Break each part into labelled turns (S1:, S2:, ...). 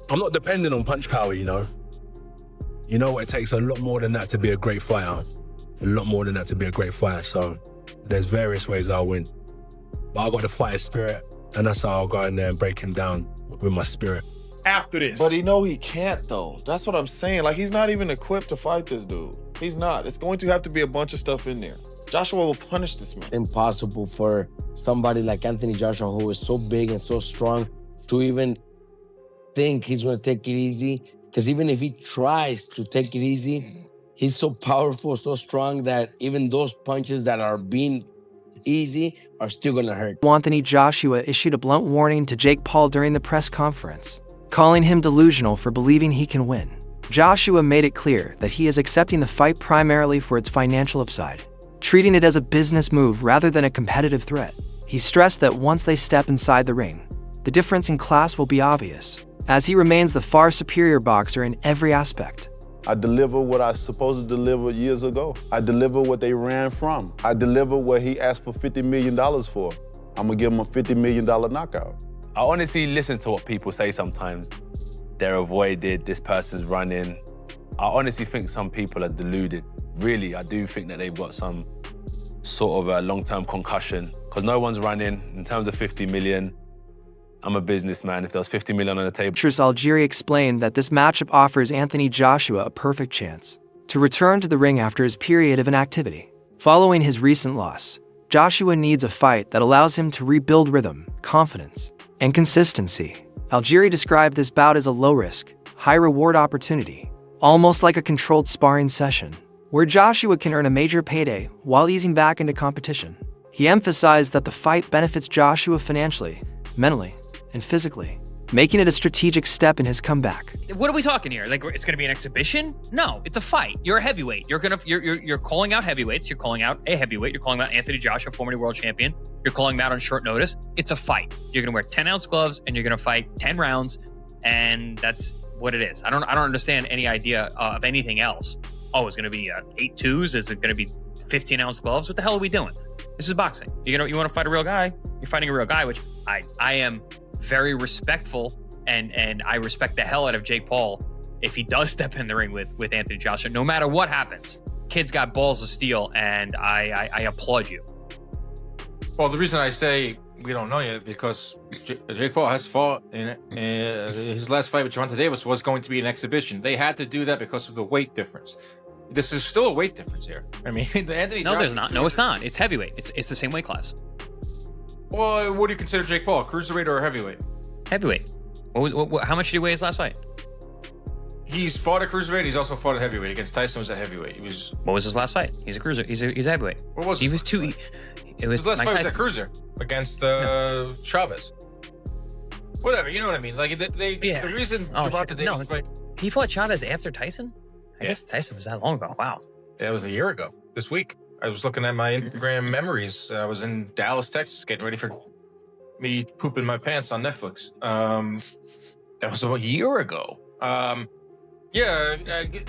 S1: I'm not dependent on punch power, you know. You know, it takes a lot more than that to be a great fighter. A lot more than that to be a great fighter. So there's various ways I'll win. But I got the fighter spirit, and that's how I'll go in there and break him down with my spirit.
S2: After this.
S3: But he can't though. That's what I'm saying. Like, he's not even equipped to fight this dude. He's not. It's going to have to be a bunch of stuff in there. Joshua will punish this man.
S4: Impossible for somebody like Anthony Joshua, who is so big and so strong, to even think he's going to take it easy. Because even if he tries to take it easy, he's so powerful, so strong that even those punches that are being easy are still going to hurt.
S5: Anthony Joshua issued a blunt warning to Jake Paul during the press conference, calling him delusional for believing he can win. Joshua made it clear that he is accepting the fight primarily for its financial upside, treating it as a business move rather than a competitive threat. He stressed that once they step inside the ring, the difference in class will be obvious, as he remains the far superior boxer in every aspect.
S6: I deliver what I was supposed to deliver years ago. I deliver what they ran from. I deliver what he asked for $50 million for. I'm gonna give him a $50 million knockout.
S1: I honestly listen to what people say sometimes. They're avoided, this person's running. I honestly think some people are deluded. Really, I do think that they've got some sort of a long-term concussion, because no one's running. In terms of 50 million, I'm a businessman. If there was 50 million on the table.
S5: Algieri explained that this matchup offers Anthony Joshua a perfect chance to return to the ring after his period of inactivity. Following his recent loss, Joshua needs a fight that allows him to rebuild rhythm, confidence, and consistency. Algieri described this bout as a low-risk, high-reward opportunity, almost like a controlled sparring session, where Joshua can earn a major payday while easing back into competition. He emphasized that the fight benefits Joshua financially, mentally, and physically, making it a strategic step in his comeback.
S7: What are we talking here? Like, it's gonna be an exhibition? No, it's a fight. You're a heavyweight. You're calling out heavyweights. You're calling out a heavyweight. You're calling out Anthony Joshua, former world champion. You're calling him out on short notice. It's a fight. You're gonna wear 10-ounce gloves and you're gonna fight 10 rounds, and that's what it is. I don't understand any idea of anything else. Oh, it's gonna be 8-2s? Is it gonna be 15-ounce gloves? What the hell are we doing? This is boxing. You want to fight a real guy? You're fighting a real guy, which I am very respectful, and I respect the hell out of Jake Paul if he does step in the ring with Anthony Joshua, no matter what happens. Kid's got balls of steel, and I applaud you.
S2: Well, the reason I say we don't know yet, because Jake Paul has fought in his last fight with Gervonta Davis was going to be an exhibition. They had to do that because of the weight difference. This is still a weight difference here. I mean, the Anthony
S7: No,
S2: Joshua,
S7: there's not. No, it's not. It's heavyweight. It's the same weight class.
S2: Well, what do you consider Jake Paul? Cruiserweight or a heavyweight?
S7: Heavyweight. How much did he weigh his last fight?
S2: He's fought at cruiserweight. He's also fought at heavyweight. Against Tyson was at heavyweight. He was.
S7: What was his last fight? He's a cruiser. He's a heavyweight.
S2: What was
S7: he
S2: his
S7: was two? It was
S2: his last
S7: Mike
S2: fight was
S7: Tyson.
S2: at cruiser against Chavez. Whatever, you know what I mean? Like the reason Gervonta Davis fight.
S7: He fought Chavez after Tyson. I guess Tyson was that long ago. Wow.
S2: That was a year ago. This week, I was looking at my Instagram memories. I was in Dallas, Texas, getting ready for me pooping my pants on Netflix. That was a year ago.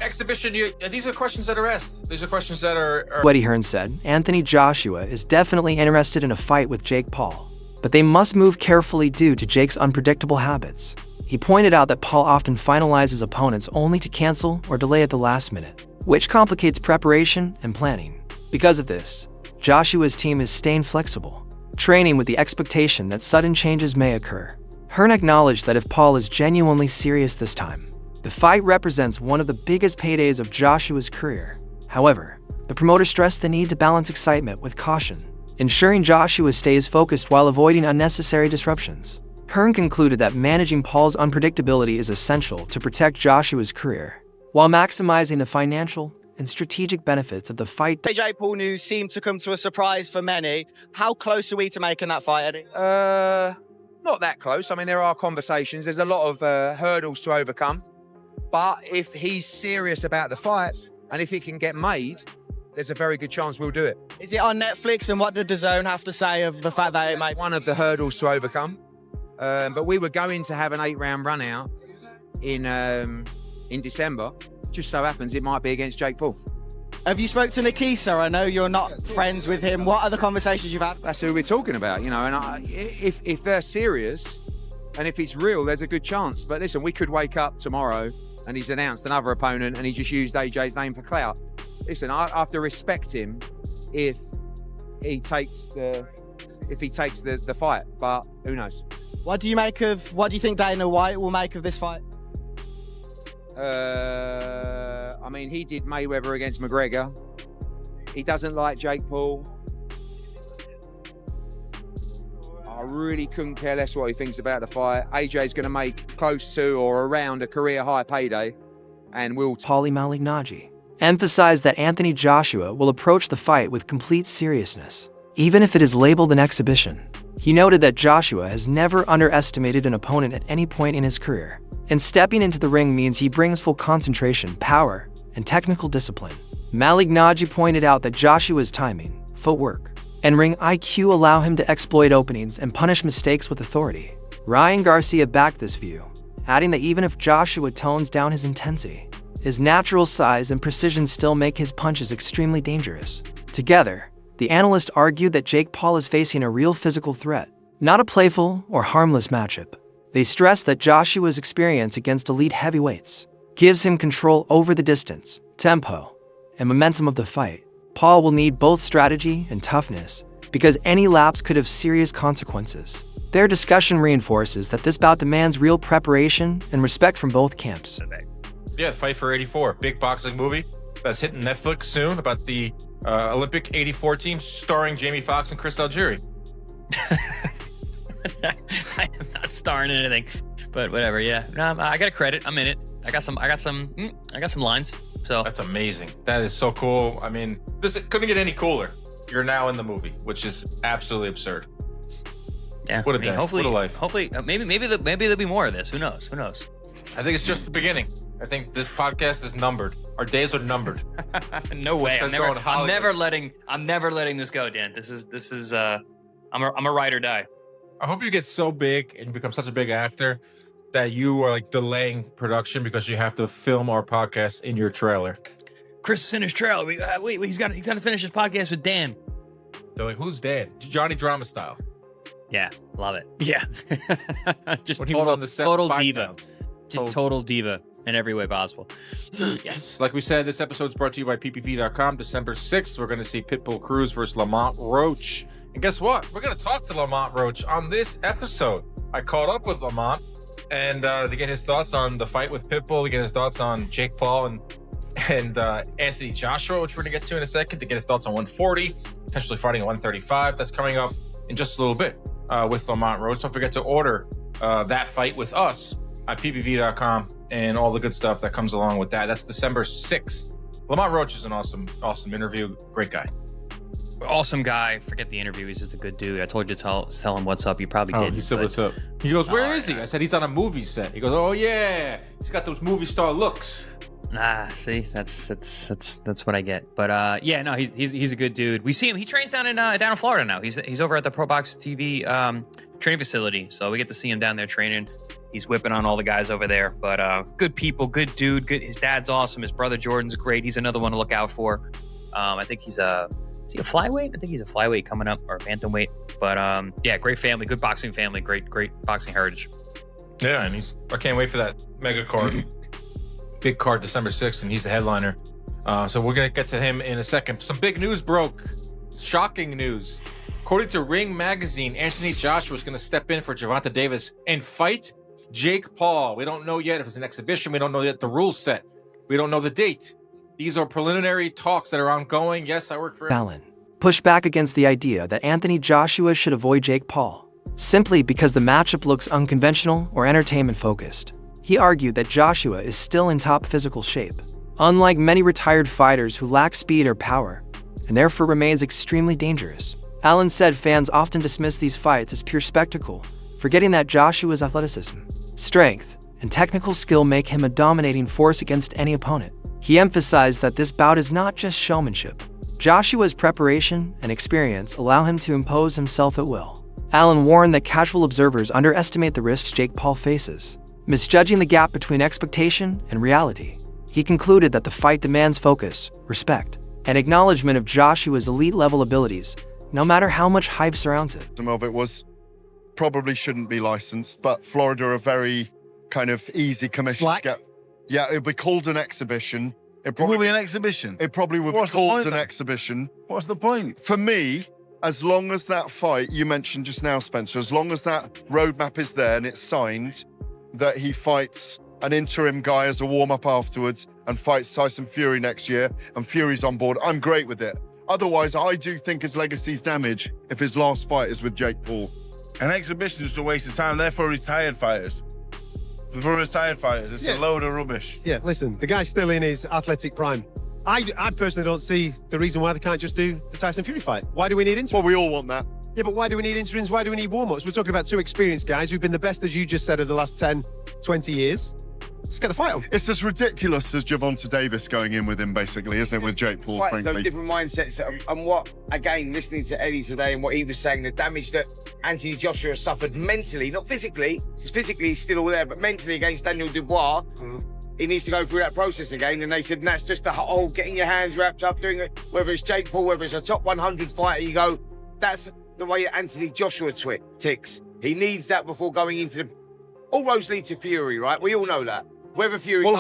S2: Exhibition. These are questions that are asked. These are questions that are.
S5: Eddie Hearn said Anthony Joshua is definitely interested in a fight with Jake Paul, but they must move carefully due to Jake's unpredictable habits. He pointed out that Paul often finalizes opponents only to cancel or delay at the last minute, which complicates preparation and planning. Because of this, Joshua's team is staying flexible, training with the expectation that sudden changes may occur. Hearn acknowledged that if Paul is genuinely serious this time, the fight represents one of the biggest paydays of Joshua's career. However, the promoter stressed the need to balance excitement with caution, ensuring Joshua stays focused while avoiding unnecessary disruptions. Hearn concluded that managing Paul's unpredictability is essential to protect Joshua's career, while maximizing the financial and strategic benefits of the fight.
S8: Jake Paul news seemed to come to a surprise for many. How close are we to making that fight, Eddie?
S9: Not that close. I mean, there are conversations. There's a lot of hurdles to overcome. But if he's serious about the fight, and if it can get made, there's a very good chance we'll do it.
S8: Is it on Netflix, and what did DAZN have to say of the fact that it made
S9: one of the hurdles to overcome? But we were going to have an 8-round run out in December. Just so happens it might be against Jake Paul.
S8: Have you spoke to Nikisa? I know you're not friends with him. What are the conversations you've had?
S9: That's who we're talking about, you know. And if they're serious, And if it's real, there's a good chance. But listen, we could wake up tomorrow and he's announced another opponent and he just used AJ's name for clout. Listen, I have to respect him if he takes the fight, but who knows?
S8: What do you think Dana White will make of this fight?
S9: I mean, he did Mayweather against McGregor. He doesn't like Jake Paul. I really couldn't care less what he thinks about the fight. AJ's going to make close to or around a career high payday, and will.
S5: Paulie Malignaggi emphasized that Anthony Joshua will approach the fight with complete seriousness, even if it is labeled an exhibition. He noted that Joshua has never underestimated an opponent at any point in his career, and stepping into the ring means he brings full concentration, power, and technical discipline. Malignaggi pointed out that Joshua's timing, footwork, and ring IQ allow him to exploit openings and punish mistakes with authority. Ryan Garcia backed this view, adding that even if Joshua tones down his intensity, his natural size and precision still make his punches extremely dangerous. Together, the analyst argued that Jake Paul is facing a real physical threat, not a playful or harmless matchup. They stressed that Joshua's experience against elite heavyweights gives him control over the distance, tempo, and momentum of the fight. Paul will need both strategy and toughness because any lapse could have serious consequences. Their discussion reinforces that this bout demands real preparation and respect from both camps.
S2: Yeah, Fight for 84, big boxing movie that's hitting Netflix soon about the Olympic 84 team starring Jamie Foxx and Chris Algieri.
S7: I'm not starring in anything, but whatever. Yeah, no, I got a credit. I'm in it. I got some lines. So
S2: that's amazing. That is so cool. I mean, this couldn't get any cooler. You're now in the movie, which is absolutely absurd.
S7: Yeah,
S2: what a day.
S7: Hopefully,
S2: what a life.
S7: Hopefully, maybe there'll be more of this. Who knows?
S2: I think it's just the beginning. I think this podcast is numbered. Our days are numbered.
S7: No way. I'm never letting this go, Dan. This is I'm a ride or die.
S2: I hope you get so big and become such a big actor that you are like delaying production because you have to film our podcast in your trailer.
S7: Chris is in his trailer. Wait, he's got to finish his podcast with Dan.
S2: They're like, who's Dan? Johnny Drama style.
S7: Yeah, love it. Yeah, just
S2: when he was on the set,
S7: total diva, total diva in every way possible.
S2: Yes, like we said, this episode is brought to you by ppv.com. December 6th, we're going to see Pitbull Cruz versus Lamont Roach. And guess what? We're going to talk to Lamont Roach on this episode. I caught up with Lamont and to get his thoughts on the fight with Pitbull, to get his thoughts on Jake Paul and Anthony Joshua, which we're going to get to in a second, to get his thoughts on 140, potentially fighting at 135. That's coming up in just a little bit with Lamont Roach. Don't forget to order that fight with us at ppv.com and all the good stuff that comes along with that. That's December 6th. Lamont Roach is an awesome interview. Great guy.
S7: Awesome guy. Forget the interview. He's just a good dude. I told you to tell him what's up. You probably did.
S2: He said, what's up? He goes, where is he? I said, he's on a movie set. He goes, oh yeah, he's got those movie star looks.
S7: See, that's what I get. But yeah, no, he's a good dude. We see him. He trains down in Florida now. He's over at the Pro Box TV training facility. So we get to see him down there training. He's whipping on all the guys over there. But good people, good dude. Good. His dad's awesome. His brother Jordan's great. He's another one to look out for. I think he's a flyweight? I think he's a flyweight coming up, or a bantamweight. But yeah, great family, good boxing family, great boxing heritage.
S2: Yeah, and I can't wait for that mega card. Big card December 6th, and he's the headliner. So we're going to get to him in a second. Some big news broke. Shocking news. According to Ring Magazine, Anthony Joshua is going to step in for Gervonta Davis and fight Jake Paul. We don't know yet if it's an exhibition. We don't know yet the rules set. We don't know the date. These are preliminary talks that are ongoing. Yes, I work for
S5: Allen pushed back against the idea that Anthony Joshua should avoid Jake Paul, simply because the matchup looks unconventional or entertainment-focused. He argued that Joshua is still in top physical shape, unlike many retired fighters who lack speed or power, and therefore remains extremely dangerous. Allen said fans often dismiss these fights as pure spectacle, forgetting that Joshua's athleticism, strength, and technical skill make him a dominating force against any opponent. He emphasized that this bout is not just showmanship. Joshua's preparation and experience allow him to impose himself at will. Allen warned that casual observers underestimate the risks Jake Paul faces, misjudging the gap between expectation and reality. He concluded that the fight demands focus, respect, and acknowledgement of Joshua's elite-level abilities, no matter how much hype surrounds it.
S3: Some of it was
S10: probably shouldn't be licensed, but Florida are very kind of easy commission
S11: Slack.
S10: to get. Yeah, it'll be called an exhibition.
S12: It will be an exhibition.
S10: It probably will be
S12: What's the
S10: called
S12: point
S10: an
S12: then?
S10: exhibition.
S12: What's the point?
S10: For me, as long as that fight you mentioned just now, Spencer, as long as that roadmap is there and it's signed, that he fights an interim guy as a warm-up afterwards and fights Tyson Fury next year, and Fury's on board, I'm great with it. Otherwise, I do think his legacy's damaged if his last fight is with Jake Paul.
S12: An exhibition is just a waste of time. They're for retired fighters. For retired fighters, it's a load of rubbish.
S11: Yeah, listen, the guy's still in his athletic prime. I personally don't see the reason why they can't just do the Tyson Fury fight. Why do we need interims?
S10: Well, we all want that.
S11: Yeah, but why do we need interims? Why do we need warm-ups? We're talking about two experienced guys who've been the best, as you just said, of the last 10, 20 years. Let's get the fight on.
S10: It's as ridiculous as Gervonta Davis going in with him, basically, isn't it, with Jake Paul,
S13: Quite
S10: frankly?
S13: so different mindsets. And what, again, listening to Eddie today and what he was saying, the damage that Anthony Joshua suffered mentally, not physically, because physically he's still all there, but mentally against Daniel Dubois, he needs to go through that process again. And they said, that's just the whole getting your hands wrapped up, doing it, whether it's Jake Paul, whether it's a top 100 fighter, you go, that's the way Anthony Joshua ticks. He needs that before going into the... All roads lead to Fury, right? We all know that. Whether Fury...
S10: Well,